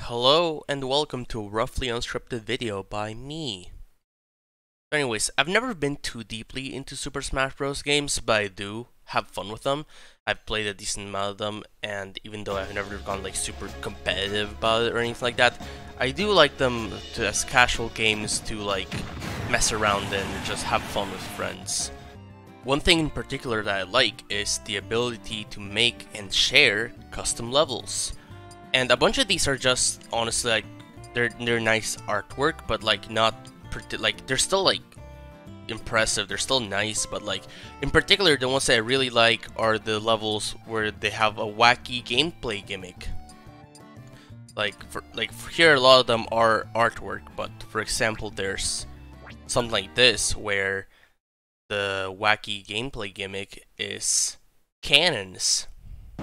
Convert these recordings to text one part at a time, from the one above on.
Hello and welcome to a roughly unscripted video by me. Anyways, I've never been too deeply into Super Smash Bros. Games, but I do have fun with them. I've played a decent amount of them, and even though I've never gone like super competitive about it or anything like that, I do like them as casual games to like mess around and just have fun with friends. One thing in particular that I like is the ability to make and share custom levels. And a bunch of these are just honestly like they're nice artwork, but like not like they're still like impressive. They're still nice, but like in particular the ones that I really like are the levels where they have a wacky gameplay gimmick. Like here a lot of them are artwork, but for example there's something like this where the wacky gameplay gimmick is cannons.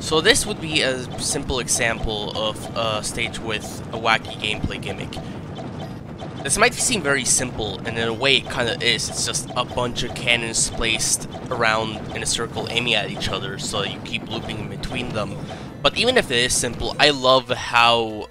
So this would be a simple example of a stage with a wacky gameplay gimmick. This might seem very simple, and in a way it kind of is. It's just a bunch of cannons placed around in a circle aiming at each other, so you keep looping in between them. But even if it is simple, I love how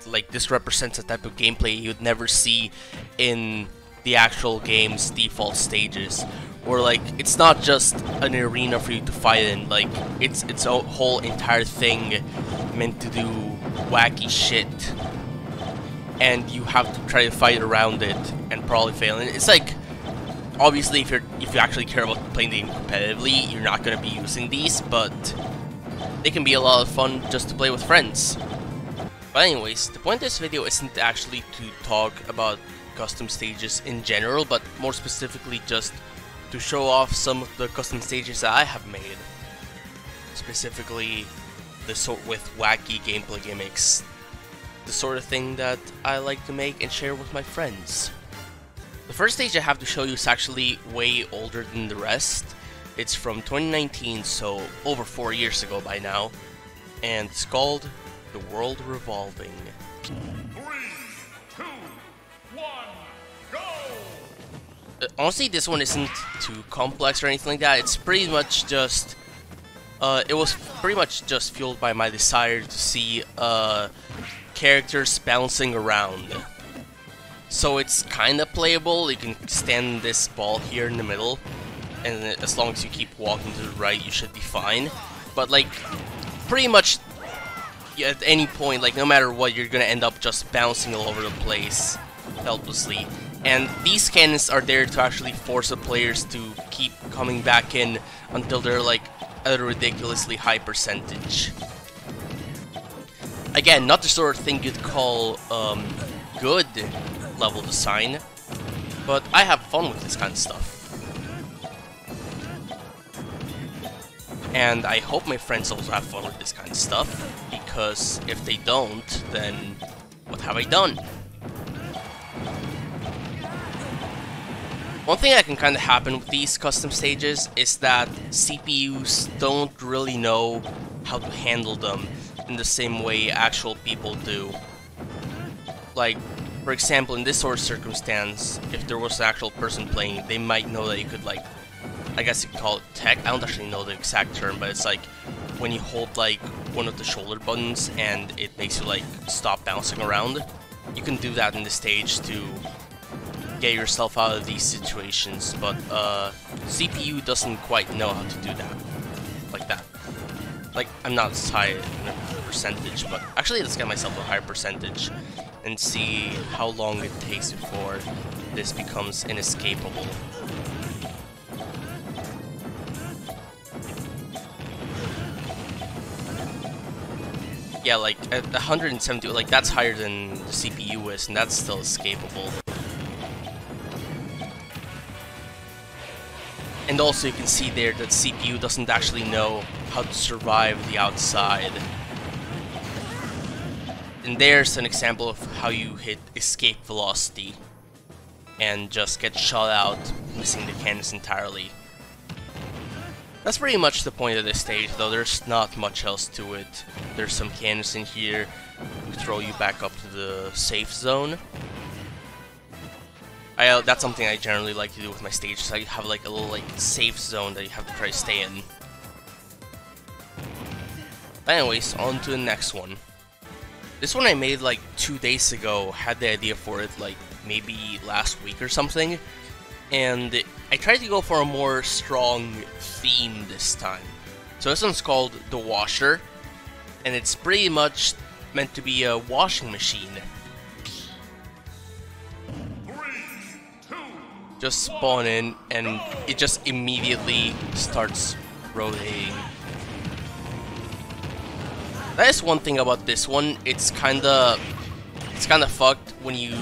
like this represents a type of gameplay you would never see in the actual game's default stages. Or like, it's not just an arena for you to fight in, like, it's a whole entire thing meant to do wacky shit. And you have to try to fight around it and probably fail. And it's like, obviously if you actually care about playing the game competitively, you're not gonna be using these, but they can be a lot of fun just to play with friends. But anyways, the point of this video isn't actually to talk about custom stages in general, but more specifically just to show off some of the custom stages that I have made. Specifically, the sort with wacky gameplay gimmicks. The sort of thing that I like to make and share with my friends. The first stage I have to show you is actually way older than the rest. It's from 2019, so over 4 years ago by now. And it's called TheWorldRevolvin. 3, 2, 1, go! Honestly, this one isn't too complex or anything like that. It's pretty much just it was pretty much just fueled by my desire to see characters bouncing around. So it's kind of playable. You can stand this ball here in the middle, and as long as you keep walking to the right, you should be fine. But like, pretty much at any point, like no matter what, you're gonna end up just bouncing all over the place helplessly. And these cannons are there to actually force the players to keep coming back in until they're like at a ridiculously high percentage. Again, not the sort of thing you'd call good level design, but I have fun with this kind of stuff. And I hope my friends also have fun with this kind of stuff, because if they don't, then what have I done? One thing that can kind of happen with these custom stages is that CPUs don't really know how to handle them in the same way actual people do. Like, for example, in this sort of circumstance, if there was an actual person playing, they might know that you could, like, I guess you could call it tech. I don't actually know the exact term, but it's like when you hold like one of the shoulder buttons and it makes you like stop bouncing around. You can do that in the stage to get yourself out of these situations, but CPU doesn't quite know how to do that, like that. Like, I'm not as high in a percentage, but actually let's get myself a higher percentage and see how long it takes before this becomes inescapable. Yeah, like at 170, like that's higher than the CPU is, and that's still escapable. And also you can see there that CPU doesn't actually know how to survive the outside. And there's an example of how you hit escape velocity and just get shot out, missing the cannons entirely. That's pretty much the point of this stage, though there's not much else to it. There's some cannons in here to throw you back up to the safe zone. That's something I generally like to do with my stages. I have like a little like safe zone that you have to try to stay in. But anyways, on to the next one. This one I made like 2 days ago, had the idea for it like maybe last week or something, and I tried to go for a more strong theme this time. So this one's called The Washer, and it's pretty much meant to be a washing machine. Just spawn in, and it just immediately starts rotating. That is one thing about this one. It's kinda fucked when you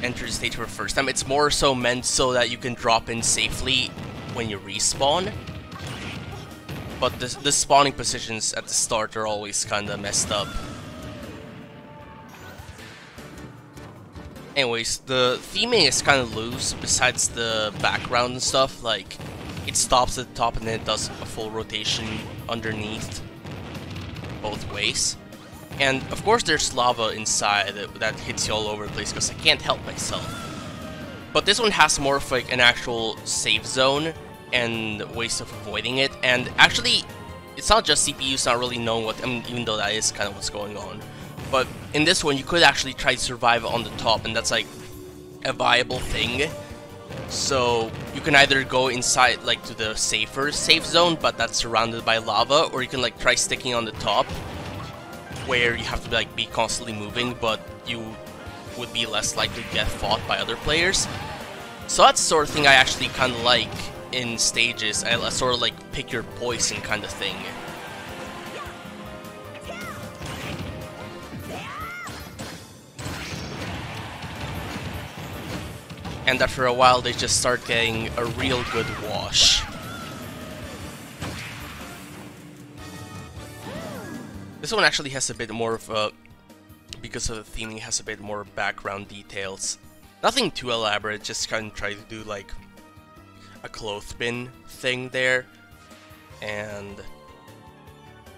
enter the stage for the first time. It's more so meant so that you can drop in safely when you respawn. But the spawning positions at the start are always kinda messed up. Anyways, the theming is kind of loose, besides the background and stuff. Like, it stops at the top and then it does a full rotation underneath, both ways. And of course there's lava inside that hits you all over the place because I can't help myself. But this one has more of like an actual safe zone and ways of avoiding it. And actually, it's not just CPU's not really knowing what, I mean, even though that is kind of what's going on. But in this one, you could actually try to survive on the top, and that's like a viable thing. So you can either go inside like to the safe zone, but that's surrounded by lava, or you can like try sticking on the top, where you have to like be constantly moving, but you would be less likely to get fought by other players. So that's the sort of thing I actually kind of like in stages. I sort of like pick your poison kind of thing. And after a while, they just start getting a real good wash. This one actually has a bit more of a, because of the theming, has a bit more background details. Nothing too elaborate, just kind of try to do like a clothespin thing there. And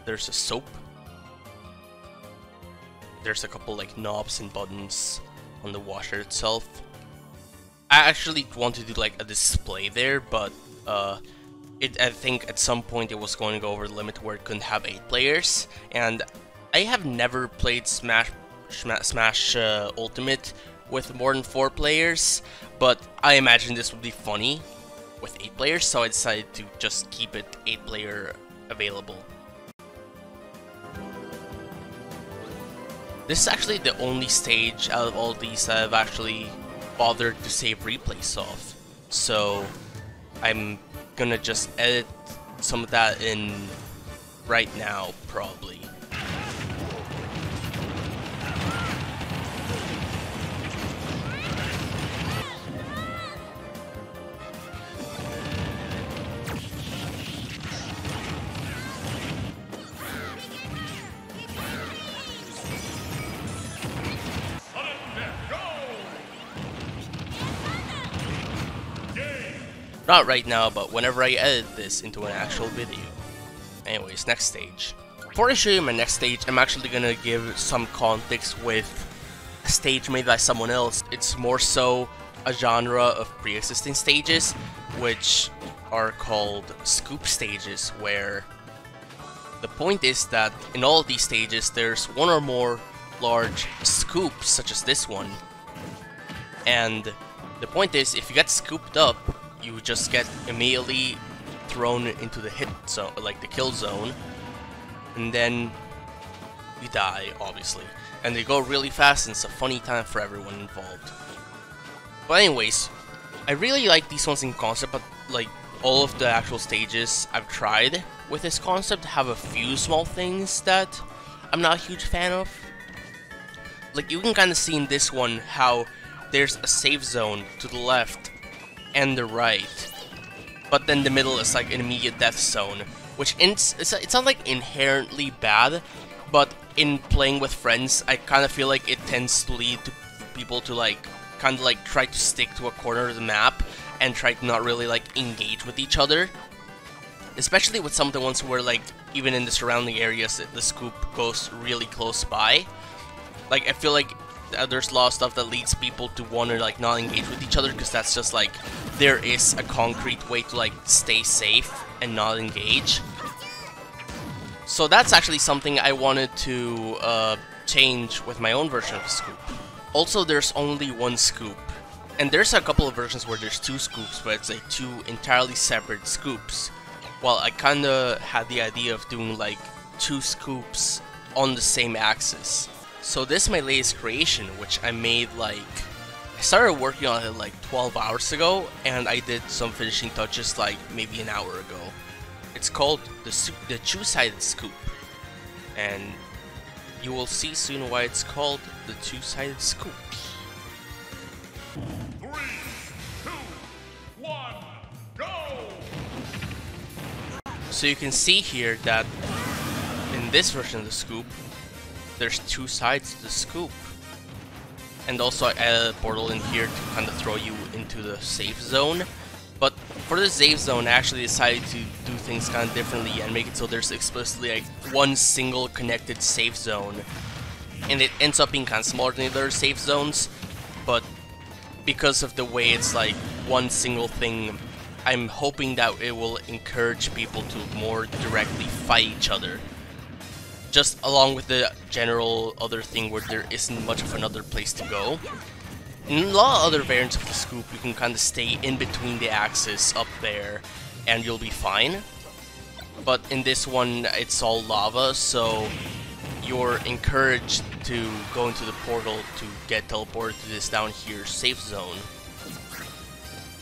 there's a soap. There's a couple like knobs and buttons on the washer itself. I actually wanted to do like a display there, but I think at some point it was going to go over the limit where it couldn't have 8 players, and I have never played Smash Ultimate with more than 4 players, but I imagine this would be funny with 8 players, so I decided to just keep it 8-player available. This is actually the only stage out of all these that I've actually bothered to save replays of, so I'm gonna just edit some of that in right now, probably. Not right now, but whenever I edit this into an actual video. Anyways, next stage. Before I show you my next stage, I'm actually gonna give some context with a stage made by someone else. It's more so a genre of pre-existing stages, which are called scoop stages, where the point is that in all of these stages, there's one or more large scoops, such as this one. And the point is, if you get scooped up, you just get immediately thrown into the hit zone, like the kill zone, and then you die, obviously. And they go really fast, and it's a funny time for everyone involved. But anyways, I really like these ones in concept, but like all of the actual stages I've tried with this concept have a few small things that I'm not a huge fan of. Like, you can kind of see in this one how there's a safe zone to the left and the right, but then the middle is like an immediate death zone, which it's not like inherently bad, but in playing with friends, I kind of feel like it tends to lead to people to like kind of like try to stick to a corner of the map and try to not really like engage with each other, especially with some of the ones where like even in the surrounding areas the scoop goes really close by. Like, I feel like there's a lot of stuff that leads people to want to like not engage with each other, because that's just like there is a concrete way to like stay safe and not engage. So that's actually something I wanted to change with my own version of the scoop. Also, there's only one scoop. And there's a couple of versions where there's two scoops, but it's like two entirely separate scoops. Well, I kinda had the idea of doing like two scoops on the same axis. So this is my latest creation, which I made like... I started working on it like 12 hours ago, and I did some finishing touches like maybe an hour ago. It's called the two-sided scoop. And you will see soon why it's called the two-sided scoop. 3, 2, 1, go! So you can see here that in this version of the scoop, there's two sides to the scoop. And also I added a portal in here to kind of throw you into the safe zone. But for the safe zone, I actually decided to do things kind of differently and make it so there's explicitly like one single connected safe zone. And it ends up being kind of smaller than the other safe zones, but because of the way it's like one single thing, I'm hoping that it will encourage people to more directly fight each other. Just along with the general other thing where there isn't much of another place to go. In a lot of other variants of the scoop, you can kind of stay in between the axis up there and you'll be fine. But in this one, it's all lava, so you're encouraged to go into the portal to get teleported to this down here safe zone.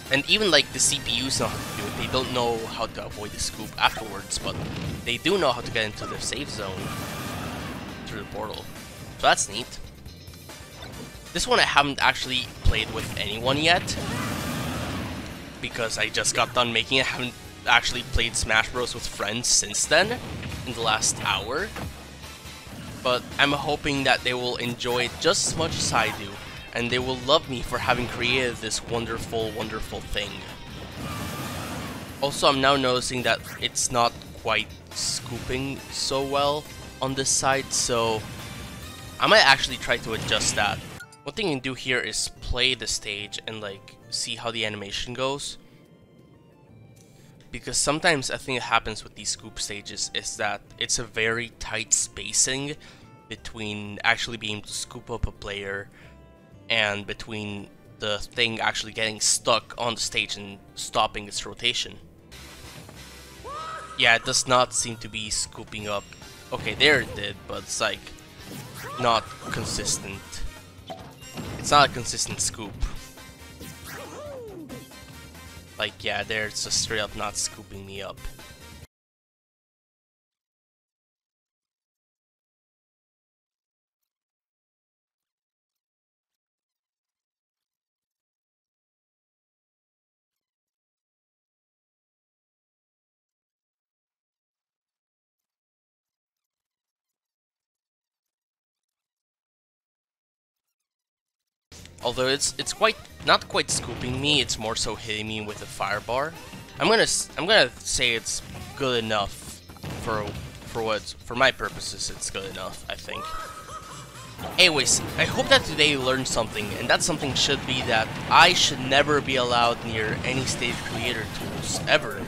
And even like the CPUs know how to do it. They don't know how to avoid the scoop afterwards, but they do know how to get into the safe zone through the portal. So that's neat. This one I haven't actually played with anyone yet, because I just got done making it. I haven't actually played Smash Bros with friends since then, in the last hour. But I'm hoping that they will enjoy it just as much as I do, and they will love me for having created this wonderful, wonderful thing. Also, I'm now noticing that it's not quite scooping so well on this side, so I might actually try to adjust that. One thing you can do here is play the stage and like see how the animation goes. Because sometimes I think it happens with these scoop stages is that it's a very tight spacing between actually being able to scoop up a player and between the thing actually getting stuck on the stage and stopping its rotation. Yeah, it does not seem to be scooping up. Okay, there it did, but it's like not consistent. It's not a consistent scoop. Like, yeah, there it's just straight up not scooping me up. Although it's quite not quite scooping me, it's more so hitting me with a fire bar. I'm gonna say it's good enough for my purposes. It's good enough, I think. Anyways, I hope that today you learned something, and that something should be that I should never be allowed near any stage creator tools ever.